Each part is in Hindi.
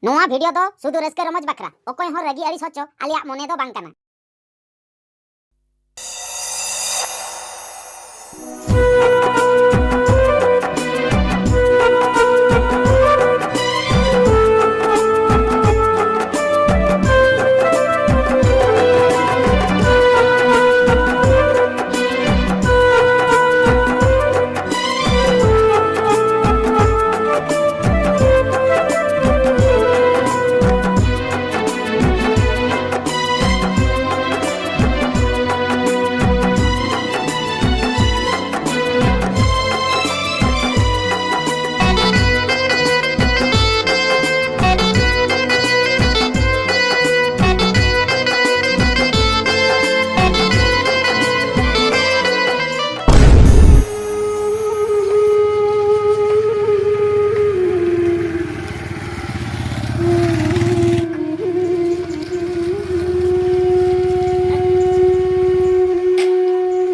नोआ वीडियो दो सुधु रस्का रमज बकरा ओकोय हो रगी अड़ी सोचो आलिया मोने दो बांग कना।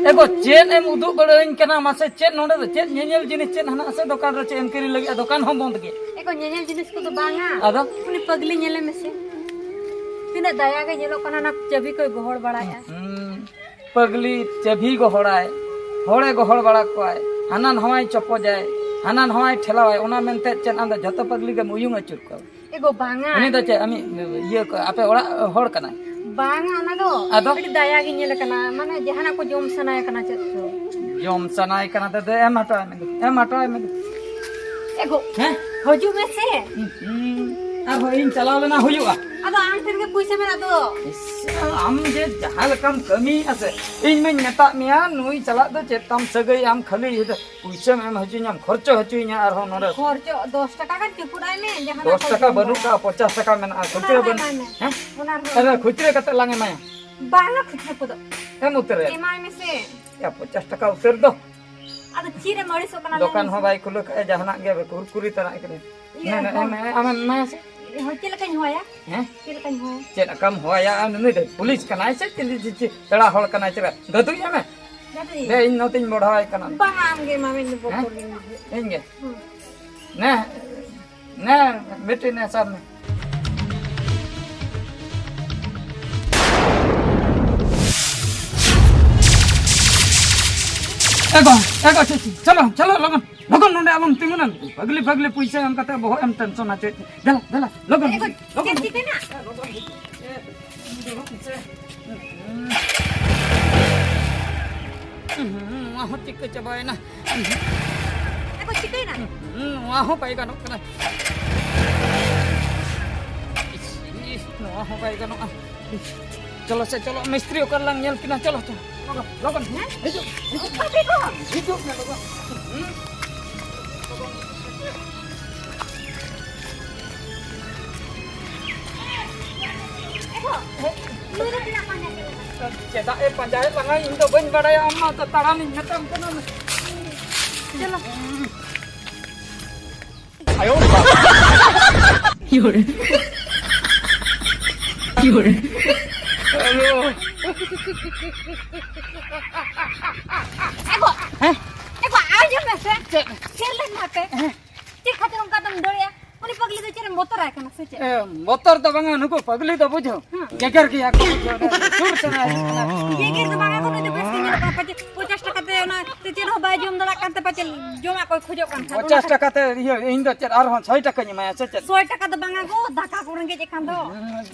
एगो चेन एम उदू बड़ाइन कना मासे चेन नोडे दो चेन नेनेल जिनिस चेन हना से दुकान रे चेन किरी लगे दुकान हम बंद गे एको नेनेल जिनिस को तो बांगा आदो उनी पगली नेले में से तिना दया के नेलो कना ना चबी कोई गोहड़ बड़ाया पगली चभी गोहड़ाय होड़े गोहड़ बड़ा कोय हनन हवाई चपो जाए हनन हवाई ठेलावाय ओना मेनते चेन आंदा जतो पगली के मुयुंग अचुर को एको बांगा उनी दो चे अमी ये आपे ओड़ा होड़ कना बांगा ओना दो आदो बड़ी दया के नेले कना माने जहाना को जोम सनाय कना चत तो जोम सनाय कना ते एम हटाय में एको हैं हजू में से अब इन चलाव लेना हुयुआ अदो आन फिर के पैसे में दो आम जे जहां लकम कमी असे इन में नेता मिया नुई चला दो चेतम सगई आम खाली पैसे में हजुन आम खर्चो हजुइया आर हो नरे खर्चो 10 टका का चुपुराय में जहाना 10 टका बनु का 50 टका में खुचरे बन हैं ओना अरे खुचरे कते लांगे माया बांगा खुद को दो हम उतरे एमाय में से या 50 टका उतर दो अदो चीरे मड़ी सो कना दुकान हो भाई खुलो का जहाना गे कुरकुरी तना करे नहीं मैं से हो चिलकन होया हैं चिलकन होया चेन कम होया नहीं दे पुलिस कनाय से चिली तड़ा होल कनाय चरा गदु या में दादी ले इन नोतिन बढ़ाय कना बांगाम गे मामे ने बोकोर गे इंगे ने बेटी ने सामने एगो चलो चलो लगन लगन नोंडे आबम तिंगुनन पगली पैसा हम कते बहुत एम टेंशन आचे दला लगन लगन ठीक है ना वहाँ टिक चबाय ना एको ठीक है ना वहाँ पाई गानो कना वहाँ पाई गानो चलो से चलो मिस्त्री ओकर लंग नेल किना चलो लगन हिजो ना लगन Cedak panjai langai indo ben badai amma taran ni metam kana चलो ayo योरे ayo एको आज में से खेल ना पे ती खातिर उनका तुम डोरिया उनी पगली तो चेरे मोटर आए कना से motor to banga nuko pagli to bujo geger ki ako bujo sur sana ये के तो बांगा को तो बेस के नेला पाचे 50 टका ते ना ते चेर हो बाय जोम दला कांते पाचे जोमा कोई खोजो कान 50 टका ते इndo cer ar 6 टका ni maya cer 100 टका तो बांगा को धक्का कोरंगे जे कान दो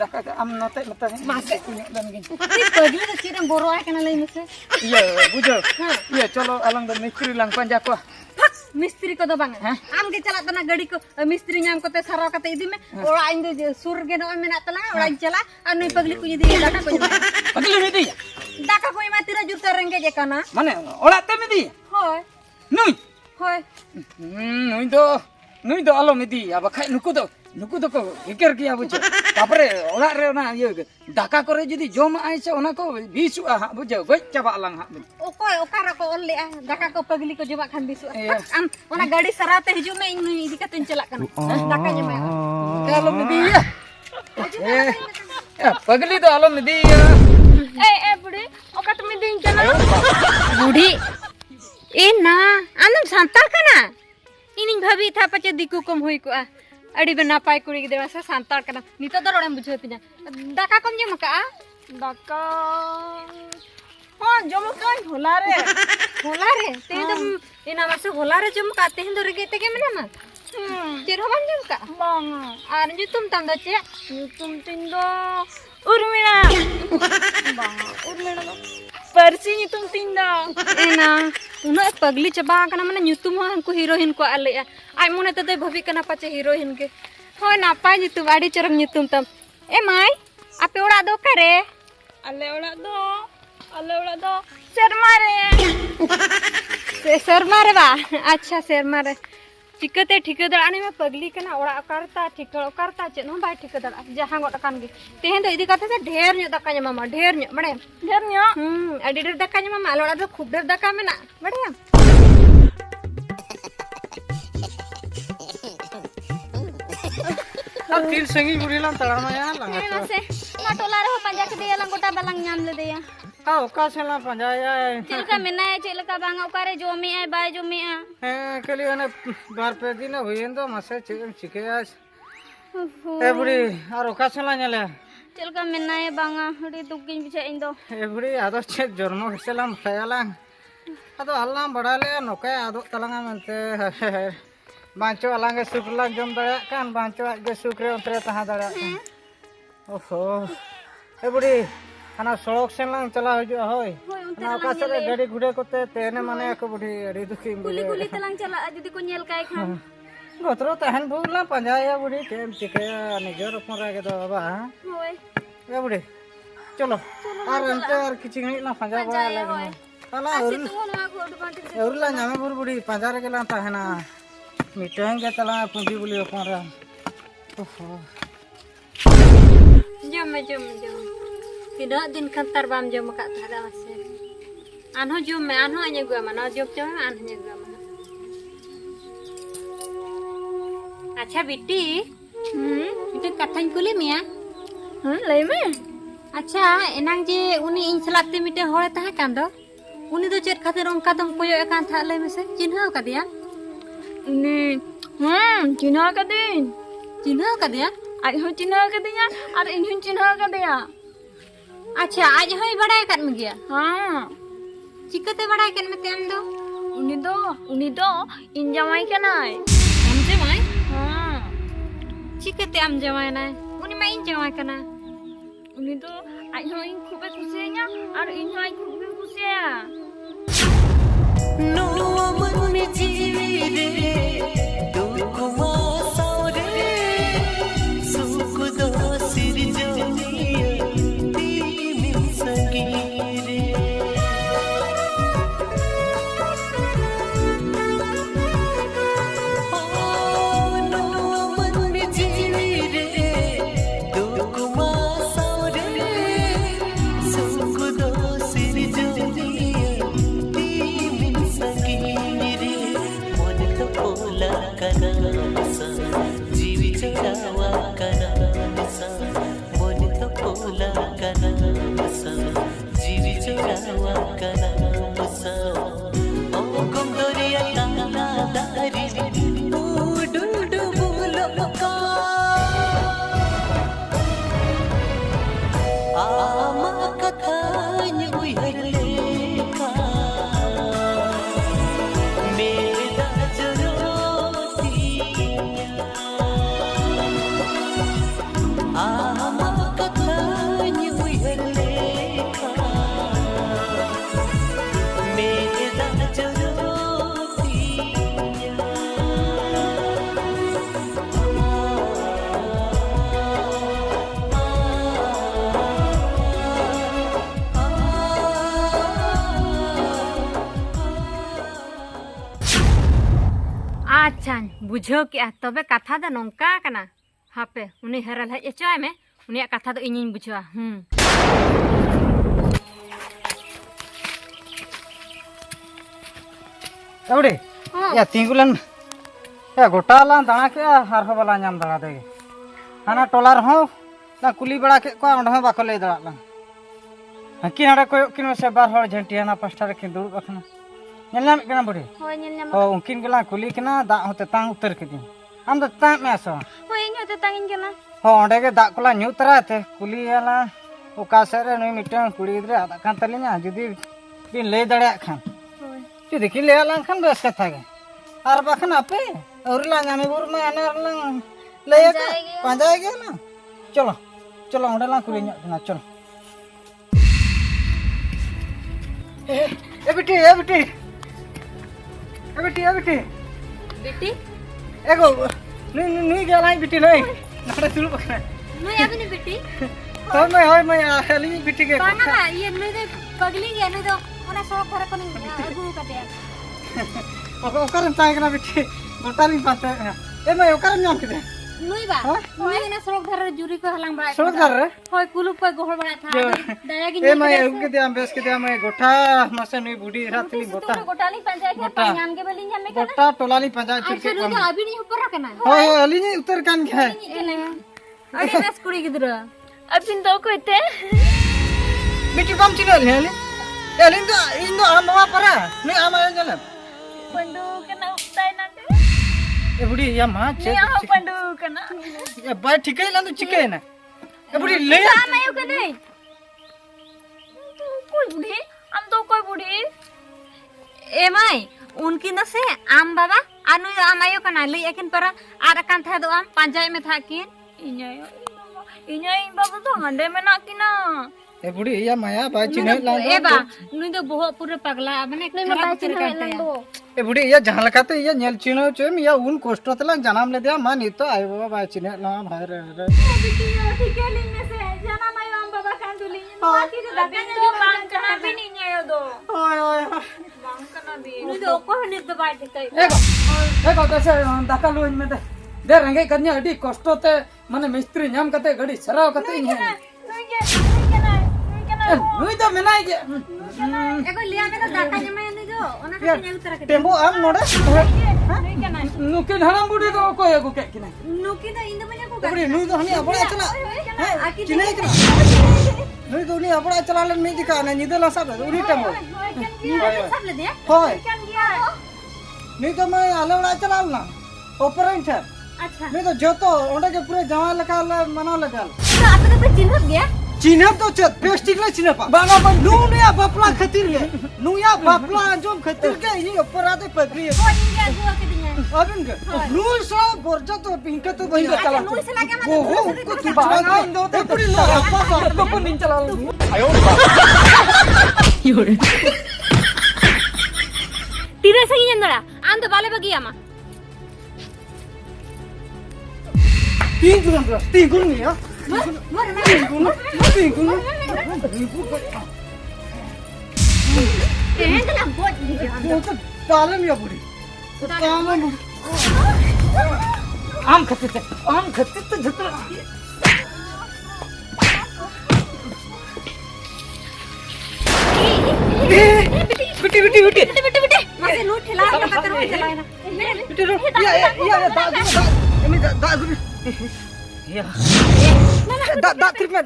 daka am note mata मासे dan gin ती पगली तो चेरे बोरो आए कना लई में से iya bujo iya cholo alang dan mistri lang panja ko मिस्त्री को दो बांगा आम के चला तना गाड़ी को मिस्त्री नाम को ते सारा कते इदी में ओड़ा इन दो सुर के नो में ना तला ओड़ा चला और नई पगली को यदि दाका को pagli mi di दाका को मा तिरा जुर करेंगे जे काना mane ola te mi di होय nui होय nui do alo mi di abakai nuku do ko geger ki abujo tapare ola re ona ye daka kore jodi jom ai se ona ko bisu ha bujo goj chaba alang ha ओकोय ओकारा को ओले दाका को पगली को जमा खान बिसु आम ओना गाड़ी सराते हिजु में इन इदी का तिन चला कना दाका जमा kalau mi di ya pagli do alo mi di ए बुढ़ी ओका तुम दिन चला बुढ़ी ए ना आनम सांताल कना इनिंग भाभी था पचे दिकु कम होई को अड़ी बे नापाय कुड़ी गिदरा से सांतार कना नितो दो रोड़ेम बुझे तिना दाका कम जम का दाका हाँ जम का होला रे तेहे तो इना मासे होला रे जम का तेहे दो रेगे तेगे मेना मा चेर होबाम जम का bang आर nyutum tam do चे nyutum tindo urmina bang urmina do persi nyutum tindo एना उना पगली चबा कना माने nyutum हो हमको हीरोइन को आले आई मोने तो भभी कना पाचे हीरोइन के हो नापाय nyutum आड़ी चरम nyutum तम ए माई आपे ओड़ा दो करे ale ora do sermare से शर्मा रे बा अच्छा शर्मा रे चिकते ठिकादार आने में पगली कना ओड़ा करता ठिका करता चे नो बाय ठिकादार जहां गोट कान गे तेहें दो इदी कथा से ढेर न्यो दका nya मामा ढेर न्यो बड़े ढेर न्यो अडी ढेर दका nya मामा लोड़ा दो खूब ढेर दका मेना बड़े अब तीन संगी बुढ़ीला तड़ामा या लंगा ना से ना टोला रे पंजा के दिया लंगोटा बलंग नाम ले दिया आ ओका सेला पंजाया चिलका मेना है चिलका बांगा ओकारे जोमी है बाय जोमी है है के लिए ने बार पे दिन होयन तो मसे चिके आज ए बुढ़ी और ओका सेला नेले चिलका मेना है बांगा हड़ी दुगिन बिचा इंदो ए बुढ़ी आदो छे जन्म सेलाम खायाला आदो हल्ला बड़ाले नोके आदो तलंगा मनते बांचो अलंगे सुकला जम दया कान बांचो जे सुकरे उतरे तहा दया ओहो ए बुढ़ी खाना सड़क से लंग चला हो होय ना का से गाड़ी घुड़े कोते तेने माने को बुढ़ी अड़ी दुखी कुली कुली तलंग चला जदी को नेल काय खान गोतरो तहन भूला पंजाया बुढ़ी केम चिके निजर अपन के दो बाबा होय ए बुढ़ी चलो और अंते और किछि नहीं ना पंजा बड़ा लगे ताला तू ना घोट बांटे औरला नामे बुढ़ी पंजा रे गेला तहना मिटेंग के तला पुंजी बुली अपन रा ओहो जम tidak din kantar bam jom ka tada ase anho jom me anho anya gua mana jom jom anho anya gua mana अच्छा बेटी itu katanya kuli mia lay me अच्छा enang je uni इन सलाते मिटे होय ताहे कान दो uni do चेत खातिर onka दम कोयो एकान था लय मेसे चिन्ह का दिया ni चिन्हा का दिन चिन्ह का दिया आज हो चिन्हा का दिया और इन चिन्हा का दिया अच्छा आज होय बड़ाय कान में गया हाँ चिकते बड़ाय कान में तेम दो उनी दो इन जमाई के नाय हम जमाय हाँ चिकते am जमाय ना uni ma in जमाय kana उनी दो आज हो इन खूबे खुशियां और इन हो आज खूबे खुशियां नो मन में जीवे रे दुखवा सारे सुख दो सिर जोनिया तीन सगी रे ओ नो मन में जीवे रे दुखवा सारे सुख दो सिर जोनिया तीन सगी रे मन तो बोला कनासा जीवी चढ़ावा कनासा मन तो बोला कनासा जीवी चढ़ावा कनासा ओ कम दरिया ताला दारी डुडु बोलो का आमा कथान्य उयरलेका मेदा जरोतिया आमा कथान्य उयरलेका मेदा अच्छा बुझो के तबे कथा द नोंका कना हापे उनी हेरल हज एचाय में उनिया कथा दो इनिन बुझवा बुढ़ी या तिंगुलन या गोटाला दाना के हार हो वाला नाम दाना देगे हाना टोला रहो ना कुली बड़ा के को अंड में बाको ले दाला हकी हड़ा कोय किन से बार हड़ झंटिया ना पास्टा रे किन दुड़ बखना नेलना केना बुढ़ी होय नेल ओ उनकिन गेला कुली केना दा होते तांग उतर के दिन आम तो ताक में आसो Hoi ino te tangin kana. हो ओंडे के दाग कोला न्यू तरा थे कुली याला ओका सेरे नुई मिटन कुड़ी गिद्रे आदा कान तलिना जुदी बिन ले दड़े खान Hoi. जुदी कि ले आला खान बेस कथा गे आर बाखन आपे और ला नामे बुर में अनार ला ले के पांजाए गे ना चलो चलो ओंडे ला कुली ना चलो ए बेटी ए बेटी ए बेटी ए बेटी बेटी एगो नुई गेला बेटी नहीं नाडे सुरु बखना नुई आबे बेटी होय मैं आली बेटी के बाना बा ये नुई दे पगली गया नुई दो ओना सड़क पर कोन अगु कते ओकर ताय कना बेटी गोटाली पाते ए मैं ओकर नाम के नुई बा नुई ना सड़क धर जुरी को हलांग बड़ा सड़क धर रे होय कुलुप को गोहर बड़ा था दया की ए मैं के दिया बेस के दिया मैं गोठा मसे नुई बुढ़ी रातली गोटा Gotali panjai ke panjam ke beli nyame kana. गोटा टोलाली पंचायत अच्छा चिरके नुई तो अभी नहीं ऊपर रखना होय अली नहीं उतर कान के अरे बस कुड़ी गिदरा Abin to ko te. बेटी कम चिनो ले अली अली तो इन तो आम बाबा परा नहीं आम आया जले Pandu kana ustai nate. ए बुढ़ी या मां Ni aho pandu kana. ए बाय ठीक है ला तो चिके ना ए बुढ़ी ले Amayo kana. Tu koi budhi? Am to koi budhi? ए माई उनकी न से आम बाबा आनु आम आयो कना लई एकिन पर आर कान था दो आम पांजाय में था किन Inyai babu to hande mena kina. ए बुढ़ी या माया बाय चिने ला ए बा नुई तो बहुत पूरे पगला माने खराब कर करते हैं ए बुढ़ी या जहां लकाते या नेल चिनो चम या उन कोष्टो तला जनाम ले दिया मान तो आय बाबा बाय चिने ला भाई रे ठीक है लिंगे से जाना मैं आम बाबा कान तो लिंगे बाकी तो लगन जो बांग kana भी नहीं है दो ओए ओए बांग kana भी नुई तो को ने तो बात है एको कैसे दाका लोइन में दे रंगे कन्या अडी कोष्टोते माने मिस्त्री नाम कते गड़ी सराव कते ही है नुई तो मेनाई के एगो लिया के तो दाता जमे नुई जो ओना के ने उतर के टेम्पो आम नोडे नुके हराम बुढ़ी तो को एगो के किने नुकी तो इंद मने को बुढ़ी नुई तो हनी अपड़ा चला आकी चिने के नुई तो नी अपड़ा चला ले मी दिखा ना निदे ला सब उरी टेम्पो सब ले दे होय नी तो मैं आलवड़ा चला ना ऑपरेंट है अच्छा नहीं तो जो तो ओंडे के पूरे जमा लगा मना लगा तो आप तो चिन्ह गया चिन्ह तो चत प्लास्टिक ले चिन्ह पा बाना बन नु ने बापला खतिर के नु या बापला जो खतिर के ये ऊपर आते पकड़ी है को इंडिया गो के दिन अबिन के नु सा बोरजा तो पिंक तो वही चला नुई से लगा ओ हो को तू बाना दो तो पूरी लो तो को नहीं चला आयो तीरे से ही जंदड़ा आंद बाले बगी आमा तीन गुण नहीं है तीन गुण तेरे तो बहुत वो तो तालम या बुरी तालम आम खत्ते तो झटला बेटी मासे नोट ठेला का पता नहीं चलाए ना बेटी रो या दाग या दाग ट्रिप में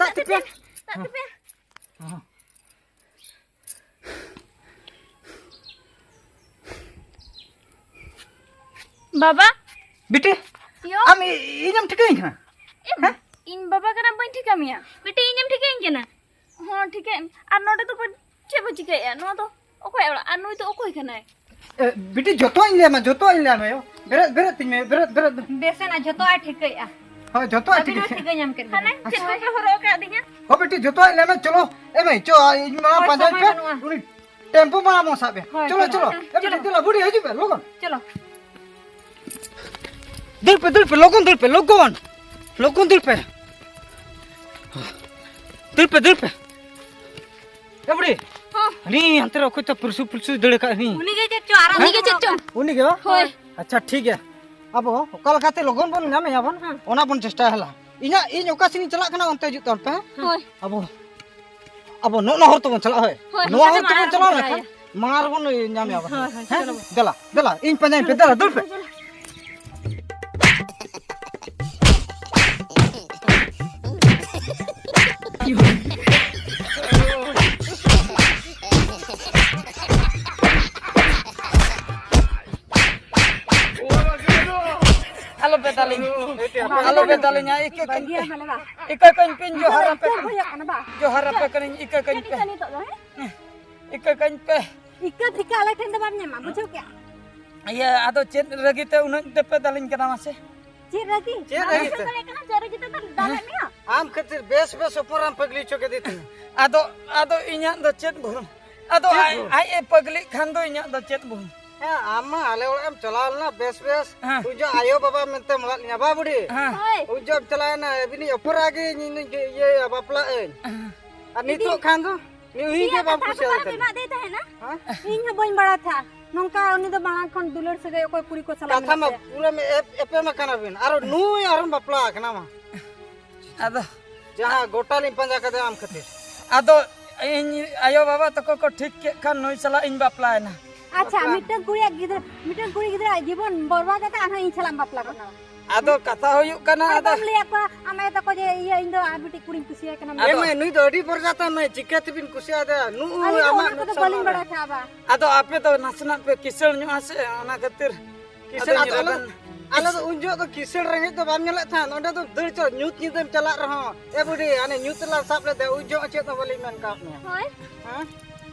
Baba, बेटी yo, आम इनम ठीक है in baba kana bain ठीक है मिया. बेटे इनम ठीक है इनके ना. हाँ ठीक है. और नोटे तो पर चे बची के या नो तो ओको है और नो तो ओको ही करना है. बेटी जोतो इन ले मैं यो बेरे तीन में बेरे बेसे ना जतो आ ठीक है हां जोतो अभी ठीक ना है ठीक है हम कर खाना चित्त के हरो का दिया. हो बेटी जोतो इन ले मैं चलो ए भाई चो इन मा पंजाब पे उनी टेम्पो मा मो साबे चलो ए बेटी चलो बुढ़ी हजू पे लोगन चलो दिल पे लोगन दिल पे ए बुढ़ी हां नी अंतर को तो पुरसु दड़ का नी उनी के चच्चो आराम उनी के चच्चो उनी के अच्छा ठीक है अब कल खाते लोगन बन नामे याबन ओना बन चेष्टा हला इना इन ओकासिनी चला कना अंते जु तोर पे अब नो हर तो बन चला है नो हर तो बन चला ना मार बन नामे याबन दला इन पंजाई पे दला दड़ पे Alo tebe dalinya ike Bagia mana ba? ike kan pin johar pe Banyak mana ba? johar pe kan ike kan pe Kita ni tok dah. ike kan pe Ika tika alai tenda barnya ma bujuk ya. iya ado chet ragi te unang tepe dalin kana mase Cik lagi. chet ragi te Kalau kena cara kita tak dalam ni ah. am khatir bes oporam pagli choke dit ado inya do chet burung ado ai e pagli khan do inya do chet burung ama ale olam chalal na bes ujo ayo baba mente mulat nya ba budi Hai. ujo chalana bini oporagi ni ye bapla en ani to khan do ni hi ke bam kusia Tapi mak dia tahu na. Inya boin bara tha. Nongka uni do bang kon dulur se okoi puri ko salam. katha ma pura me epe ma kana bin aro nu aron bapla kana ma ado jaha gotalin panja kade am khatir ado इन आयो बाबा तको को ठीक के खान नई सला इन बापला ना अच्छा मिटन कुड़ी गिदरा जीवन बर्बाद का आना इन सलाम बापला करना आदो कथा होयु कना आदो बम लिया को आमे तको जे ये इन दो आबिटी कुड़ी कुसिया करना ए मैं नुई दोडी पर जाता मैं चिकत बिन कुसिया दे नु आमा को तो बोलिंग बड़ा था बा आदो आपे तो नसना पे किसल न्यू आसे ओना खातिर किसल आलो तो उन जो तो किसल रंगे तो बाम नेले था ओंडा तो दर चो न्यूत निदम चला रहो ए बुडी आने न्यूत ला साप ले दे उजो अचे तो बोली मन काप ने Hai. हां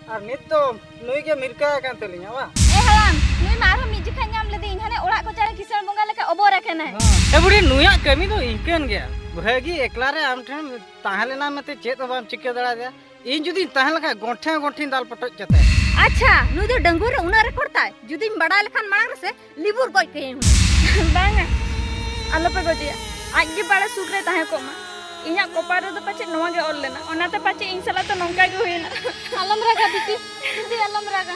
और नित तो नुई के मिरका कान तलिया वा Haram. Ni marah mi jika nyam ledi inhane orak ko cara kisah bunga leka obor kena. ए बुडी नुया कमी तो इनकेन गया भगी एकला रे आम ठन ताहलेना मते चेत बाम चिके दड़ा दे इन जुदी ताहल का गोठे गोठी दाल पटक जते अच्छा नु दो डंगुर उना रे करता है जुदी बड़ा लखान मांग से लिबुर गई के Banga. Alo pe gojiya. Agi bala sukre tahe ko ma. Inya kopar do pache noa ge ol lena. Onate pache insala to nongka ge hoina. Alam raga bibi. Bibi alam raga.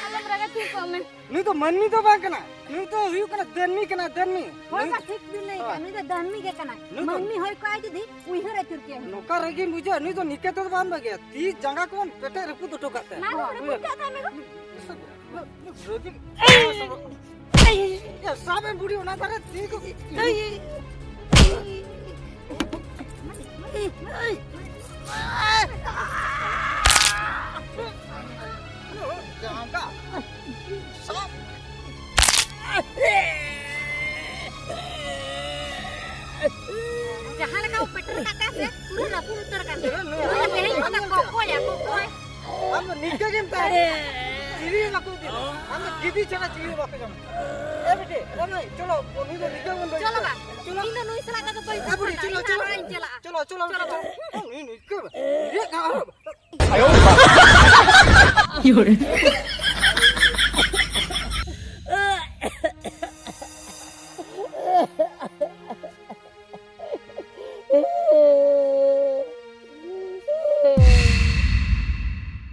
Alam raga ठीक हो मैं. नुई तो मननी तो बा कना नुई तो हुयु कना दनमी होय का ठीक भी नहीं का नु दो दनमी के कना मनमी होय को जुदी उइहर अचुर के नोका रगी मुझे नुई तो निके तो बाम बगे ती जंगा कोन पेटे रपु तो टोकाते ना रे क्या था मेरे रगी ये साबे बुढ़ी होना तारे ती को जंगा सब जहां लगा पेटर काका से पूरा रपु उतर कर दे नहीं होता कोको या कोको हम निके गेम तारे चिरी बाकू दी हम दीदी चला चिरी बाकू जम ए बेटे रे चलो नुई तो निके बन चलो बा चलो इन नुई सला का कोई बुढ़ी चलो चलो नुई निके ये का Ayun.